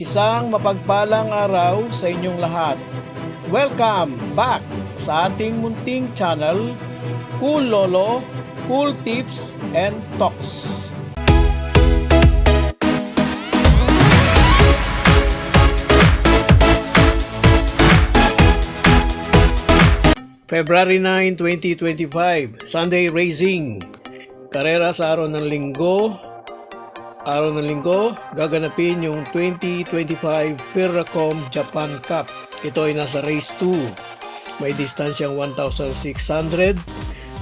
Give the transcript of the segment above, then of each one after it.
Isang mapagpalang araw sa inyong lahat. Welcome back sa ating munting channel, Cool Lolo, Cool Tips and Talks. February 9, 2025, Sunday Racing. Karera sa araw ng linggo. Gaganapin yung 2025 Ferracom Japan Cup. Ito ay nasa race 2. May distansyang 1,600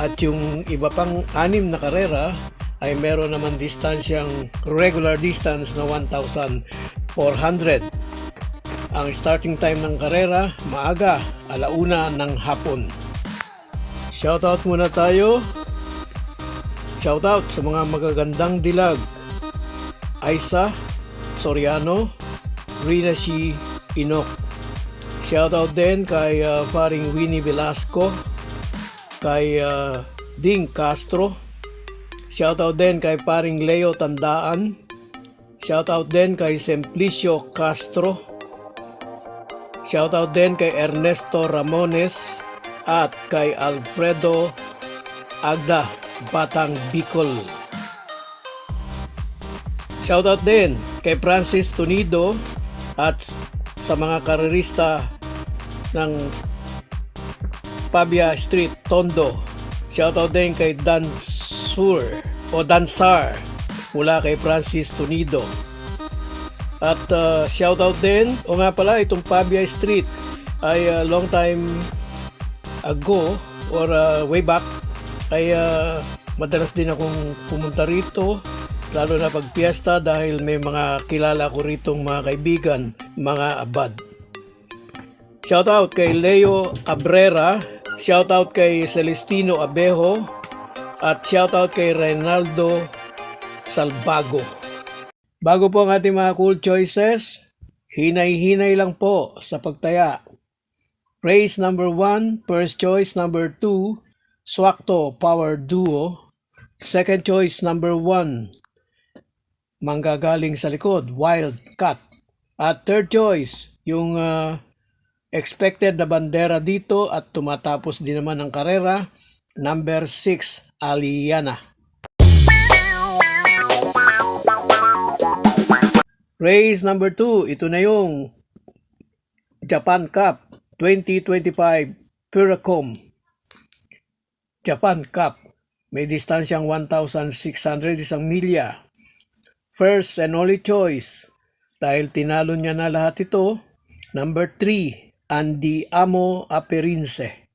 at yung iba pang 6 na karera ay meron naman distansyang regular distance na 1,400. Ang starting time ng karera, maaga, 1:00 ng hapon. Shoutout muna tayo. Shoutout sa mga magagandang dilag. Aisa Soriano, Rina Shi Inok. Shoutout din kay paring Winnie Velasco, kay Ding Castro. Shoutout din kay paring Leo Tandaan. Shoutout din kay Simplicio Castro. Shoutout din kay Ernesto Ramones at kay Alfredo Agda, Batang Bicol. Shoutout din kay Francis Tunido at sa mga karerista ng Pabia Street, Tondo. Shoutout din kay Dansar mula kay Francis Tunido. At shoutout din, itong Pabia Street ay long time ago or way back ay madalas din akong pumunta rito. Lalo na pag piyesta dahil may mga kilala ko ritong mga kaibigan, mga abad. Shoutout kay Leo Abrera, shoutout kay Celestino Abejo, at shoutout kay Reynaldo Salvago. Bago po ang ating mga cool choices, hinay-hinay lang po sa pagtaya. Race number 1, first choice number 2, Swakto Power Duo. Second choice number 1, manggagaling sa likod, Wildcat. At third choice, yung expected na bandera dito at tumatapos din naman ang karera, number 6, Aliana. Race number 2, ito na yung Japan Cup 2025 Ferracom Japan Cup. May distansyang 1,600, 1 milya. First and only choice, dahil tinalo niya na lahat ito, number 3, Andy Amo Aperinse.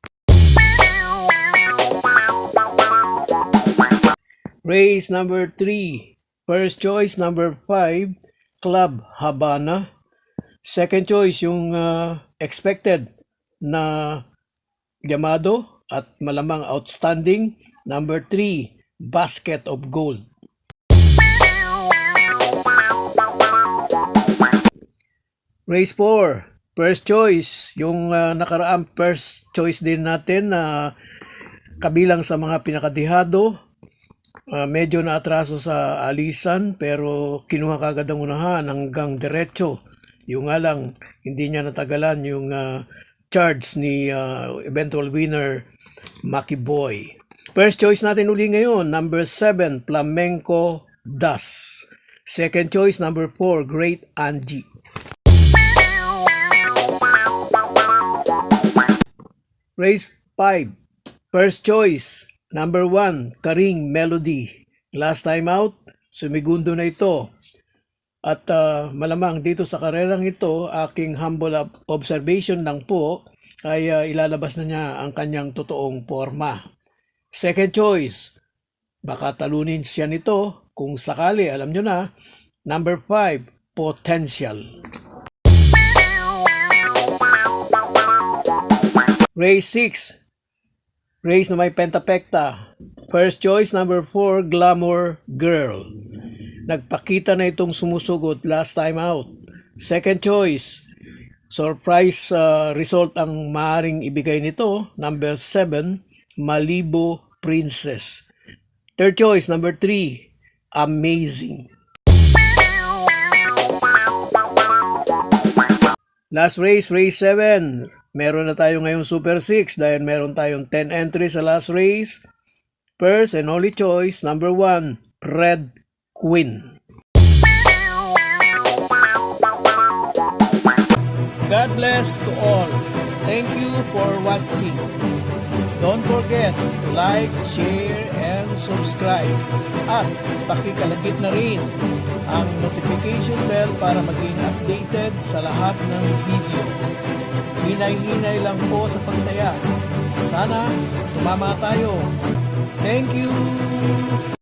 Race number 3, first choice number 5, Club Habana. Second choice, yung expected na Yamado at malamang outstanding, number 3, Basket of Gold. Race 4, first choice, yung nakaraang first choice din natin na kabilang sa mga pinakadihado. Medyo naatraso sa alisan pero kinuha kagad ang unahan hanggang diretso. Yung nga lang, hindi niya natagalan yung charge ni eventual winner Maki Boy. First choice natin uli ngayon, number 7, Flamenco Das. Second choice, number 4, Great Angie. Race 5, first choice, number 1, Karing Melody. Last time out, sumigundo na ito. At malamang dito sa karerang ito, aking humble observation lang po, ay ilalabas na niya ang kanyang totoong forma. Second choice, baka talunin siya nito kung sakali, alam nyo na, number 5, Potential. Race 6, race na may pentapekta. First choice, number 4, Glamour Girl. Nagpakita na itong sumusugot last time out. Second choice, surprise result ang maaaring ibigay nito, number 7, Malibu Princess. Third choice, number 3, Amazing. Last race, race 7. Meron na tayo ngayong Super 6 dahil meron tayong 10 entries sa last race. First and only choice, number 1, Red Queen. God bless to all. Thank you for watching. Don't forget to like, share, and subscribe. At pakikalagit na rin ang notification bell para maging updated sa lahat ng video. Hinay-hinay lang po sa pagtaya. Sana tumama tayo. Thank you!